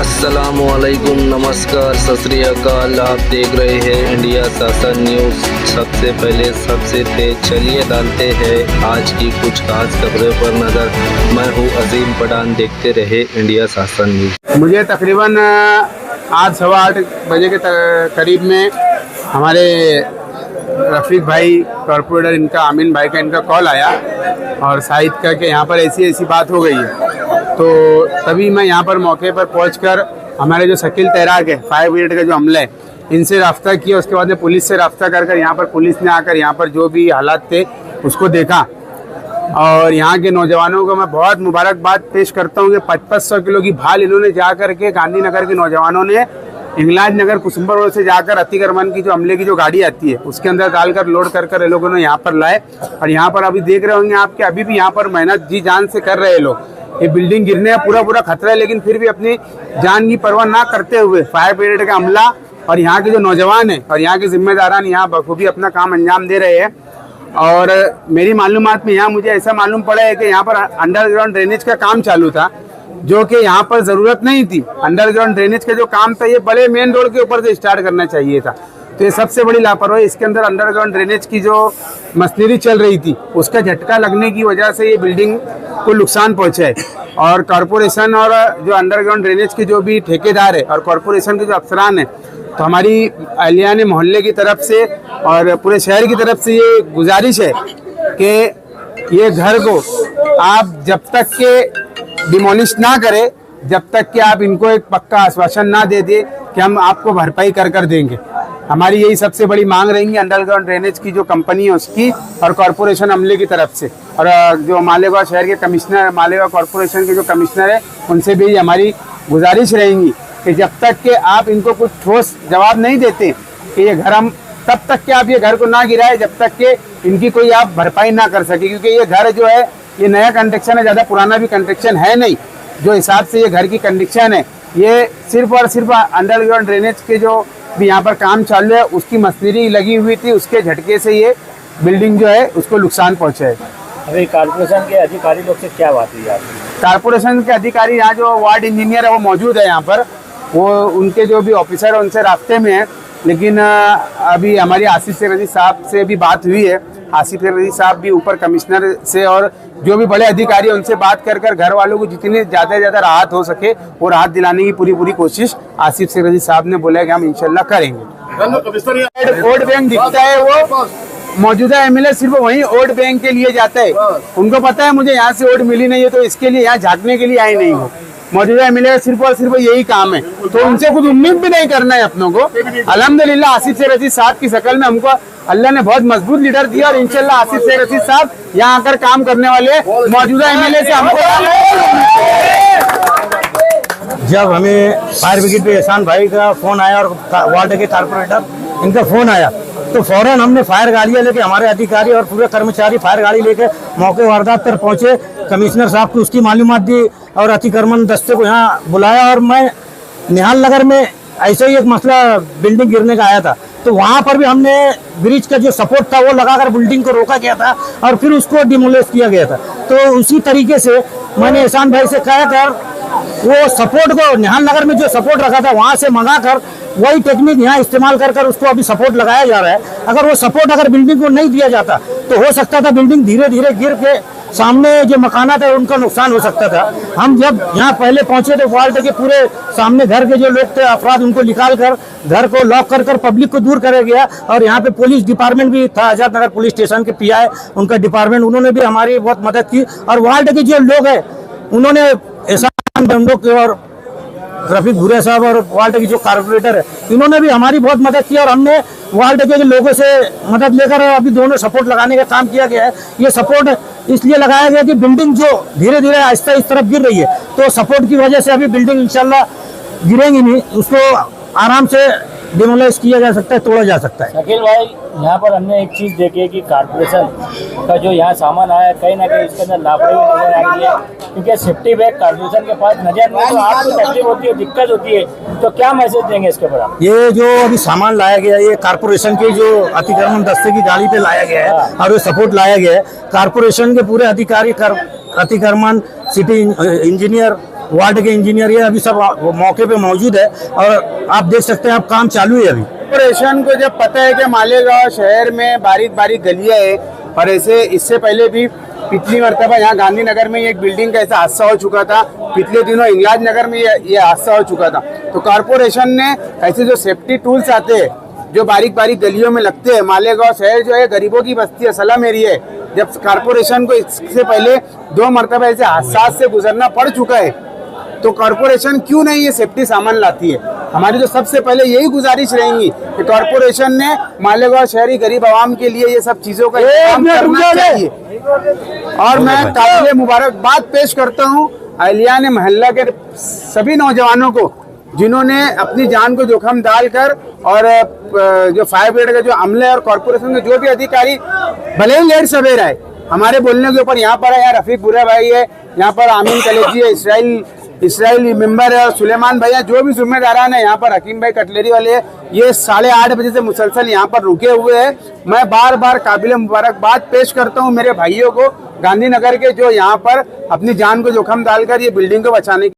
अस्सलामुअलैकुम, नमस्कार, सत श्री अकाल। आप देख रहे हैं इंडिया शासन न्यूज़। सबसे पहले सबसे तेज चलिए डालते हैं आज की कुछ खास खबरों पर नज़र। मैं हूँ अजीम पठान, देखते रहे इंडिया शासन न्यूज़। मुझे तकरीबन आज 8:15 बजे के करीब में हमारे रफ़ीक भाई कॉर्पोरेटर इनका आमीन भाई का इनका कॉल आया और शाहिद का कि यहाँ पर ऐसी बात हो गई है। तो तभी मैं यहाँ पर मौके पर पहुंचकर हमारे जो शकील तैराक है फायर ब्रिगेड का जो अमला है इनसे रब्ता किया। उसके बाद में पुलिस से रब्ता कर यहाँ पर पुलिस ने आकर यहाँ पर जो भी हालात थे उसको देखा और यहाँ के नौजवानों को मैं बहुत मुबारकबाद पेश करता हूँ कि 5500 किलो की भाल इन्होंने जा करके गांधीनगर के नौजवानों ने इंगलाज नगर कुसुम्बर रोड से जाकर अतिक्रमण की जो अमले की जो गाड़ी आती है उसके अंदर डालकर लोड कर लोगों ने यहाँ पर लाए। और यहाँ पर अभी देख रहे होंगे आपके अभी भी यहाँ पर मेहनत जी जान से कर रहे लोग। ये बिल्डिंग गिरने का पूरा खतरा है, लेकिन फिर भी अपनी जान की परवाह ना करते हुए फायर ब्रिगेड का अमला और यहाँ के जो नौजवान हैं और यहाँ के जिम्मेदारान यहाँ बखूबी अपना काम अंजाम दे रहे हैं। और मेरी मालूमात में यहाँ मुझे ऐसा मालूम पड़ा है कि यहाँ पर अंडरग्राउंड ड्रेनेज का काम चालू था, जो कि यहाँ पर ज़रूरत नहीं थी। अंडरग्राउंड ड्रेनेज का जो काम था ये बड़े मेन रोड के ऊपर से स्टार्ट करना चाहिए था। तो ये सबसे बड़ी लापरवाही। इसके अंदर अंडरग्राउंड ड्रेनेज की जो मशीनरी चल रही थी उसका झटका लगने की वजह से ये बिल्डिंग को नुकसान पहुँचा है। और कॉरपोरेशन और जो अंडरग्राउंड ड्रेनेज के जो भी ठेकेदार है और कॉरपोरेशन के जो अफसरान हैं, तो हमारी अहलियान मोहल्ले की तरफ से और पूरे शहर की तरफ से ये गुजारिश है कि ये घर को आप जब तक के डिमोलिश ना करें, जब तक कि आप इनको एक पक्का आश्वासन ना दे दिए कि हम आपको भरपाई कर देंगे। हमारी यही सबसे बड़ी मांग रहेंगी अंडरग्राउंड ड्रेनेज की जो कंपनी है उसकी और कॉरपोरेशन अमले की तरफ से। और जो मालेगांव शहर के कमिश्नर, मालेगांव कॉरपोरेशन के जो कमिश्नर है, उनसे भी हमारी गुजारिश रहेंगी कि जब तक कि आप इनको कुछ ठोस जवाब नहीं देते कि ये घर हम तब तक कि आप ये घर को ना गिराए जब तक कि इनकी कोई आप भरपाई ना कर सके। क्योंकि ये घर जो है ये नया कंस्ट्रक्शन है, ज़्यादा पुराना भी कंस्ट्रक्शन है नहीं। जो हिसाब से ये घर की कंडीशन है ये सिर्फ और सिर्फ अंडरग्राउंड ड्रेनेज के जो भी यहाँ पर काम चालू है उसकी मशीनरी लगी हुई थी, उसके झटके से ये बिल्डिंग जो है उसको नुकसान पहुँचा है। अभी कॉर्पोरेशन के अधिकारी लोग से क्या बात हुई आपकी? कॉर्पोरेशन के अधिकारी यहाँ जो वार्ड इंजीनियर है वो मौजूद है यहाँ पर, वो उनके जो भी ऑफिसर है उनसे रास्ते में है। लेकिन अभी हमारी आसिफ शेख रजी साहब से भी बात हुई है। आसिफ शेख रजी साहब भी ऊपर कमिश्नर से और जो भी बड़े अधिकारी हैं उनसे बात कर घर वालों को जितनी ज़्यादा राहत हो सके वो राहत दिलाने की पूरी कोशिश आसिफ शेख रजी साहब ने बोला कि हम इंशाल्लाह करेंगे। वोट बैंक दिखता है वो मौजूदा एमएलए सिर्फ वहीं वोट बैंक के लिए जाता है। उनको पता है मुझे यहाँ से वोट मिली नहीं है, तो इसके लिए यहाँ झांकने के लिए आए नहीं हो। मौजूदा एमएलए सिर्फ और सिर्फ यही काम है, तो उनसे कुछ उम्मीद भी नहीं करना है अपनों को। अल्हम्दुलिल्लाह आसिफ शेख रशीद साहब की शक्ल में हमको अल्लाह ने बहुत मजबूत लीडर दिया और इंशाल्लाह आसिफ शेख रशीद साहब यहाँ आकर काम करने वाले मौजूदा एमएलए से हमको। जब हमें फायर ब्रिगेड पे एहसान भाई का फोन आया और वार्ड के कारपोरेटर इनका फोन आया तो फौरन हमने फायर गाड़ियां लेके हमारे अधिकारी और पूरे कर्मचारी फायर गाड़ी लेके मौके वारदात पर पहुंचे। कमिश्नर साहब को उसकी मालूमात दी और अतिक्रमण दस्ते को यहाँ बुलाया। और मैं निहाल नगर में ऐसे ही एक मसला बिल्डिंग गिरने का आया था, तो वहाँ पर भी हमने ब्रिज का जो सपोर्ट था वो लगाकर बिल्डिंग को रोका गया था और फिर उसको डिमोलिश किया गया था। तो उसी तरीके से मैंने एहसान भाई से कहा था वो सपोर्ट को निहाल नगर में जो सपोर्ट रखा था वहाँ से मंगा कर वही टेक्निक यहाँ इस्तेमाल कर उसको अभी सपोर्ट लगाया जा रहा है। अगर वो सपोर्ट अगर बिल्डिंग को नहीं दिया जाता तो हो सकता था बिल्डिंग धीरे धीरे गिर के सामने जो मकानात है उनका नुकसान हो सकता था। हम जब यहाँ पहले पहुंचे थे वार्ड के पूरे सामने घर के जो लोग थे अफराद उनको निकाल कर घर को लॉक कर पब्लिक को दूर कराया गया। और यहाँ पे पुलिस डिपार्टमेंट भी था, आजाद नगर पुलिस स्टेशन के पीआई उनका डिपार्टमेंट, उन्होंने भी हमारी बहुत मदद की। और वार्ड के जो लोग हैं उन्होंने एहसान बंदों के और रफीक भूरिया साहब और वार्ड की जो कारपोरेटर है इन्होंने भी हमारी बहुत मदद की और हमने वार्ड के लोगों से मदद लेकर अभी दोनों सपोर्ट लगाने का काम किया गया है। ये सपोर्ट इसलिए लगाया गया कि बिल्डिंग जो धीरे धीरे आहिस्ता इस तरफ गिर रही है, तो सपोर्ट की वजह से अभी बिल्डिंग इंशाल्लाह गिरेंगी नहीं, उसको आराम से डिमोलिश किया जा सकता है, तोड़ा जा सकता है। शकील भाई, यहाँ पर हमने एक चीज़ देखी है कि कारपोरेशन का जो यहाँ सामान आया कहीं ना कहीं इसके अंदर लापरवाही नजर आ रही है, क्योंकि सेफ्टी बैग कारपोरेशन के पास नजर नहीं, तो आपको तकलीफ होती है, दिक्कत होती है, तो क्या मैसेज देंगे इसके ऊपर आप? ये जो अभी सामान लाया गया है ये कारपोरेशन के जो अतिक्रमण दस्ते की गाड़ी पे लाया गया है और ये सपोर्ट लाया गया है। कारपोरेशन के पूरे अधिकारी अतिक्रमण सिटी इंजीनियर वार्ड के इंजीनियर ये अभी सब मौके पे मौजूद है और आप देख सकते हैं, अब काम चालू है अभी। कॉर्पोरेशन को जब पता है कि मालेगांव शहर में बारीक बारीक गलियां है और ऐसे इससे पहले भी पिछली मरतबा यहाँ गांधीनगर में एक बिल्डिंग का ऐसा हादसा हो चुका था, पिछले दिनों इंगलाज नगर में ये हादसा हो चुका था, तो कॉर्पोरेशन ने ऐसे जो सेफ्टी टूल्स आते हैं जो बारीक बारीक गलियों में लगते हैं, मालेगांव शहर जो है गरीबों की बस्ती है, सलम एरिया है, जब कॉर्पोरेशन को इससे पहले 2 मरतबा ऐसे हादसा से गुजरना पड़ चुका है, तो कॉर्पोरेशन क्यों नहीं ये सेफ्टी सामान लाती है। हमारी तो सबसे पहले यही गुजारिश रहेंगी कि कॉर्पोरेशन ने मालेगांव शहरी गरीब आवाम के लिए ये सब चीजों का इंतजाम करना चाहिए। और मैं काबिल मुबारकबाद पेश करता हूँ अहलियान मोहल्ला के सभी नौजवानों को जिन्होंने अपनी जान को जोखिम डालकर और जो फायर ब्रिगेड का जो अमले और कॉर्पोरेशन के जो भी अधिकारी भले ही लेट सवेर आए, हमारे बोलने के ऊपर यहाँ पर है, यहाँ रफीक बुरा भाई है, यहाँ पर आमीन कलेजी है, इसराइल मेंबर है और सुलेमान भैया, जो भी जिम्मेदारान है यहाँ पर, हकीम भाई कटलेरी वाले है, ये 8:30 बजे से मुसलसल यहाँ पर रुके हुए हैं। मैं बार बार काबिल मुबारकबाद पेश करता हूँ मेरे भाइयों को गांधीनगर के, जो यहाँ पर अपनी जान को जोखिम डालकर ये बिल्डिंग को बचाने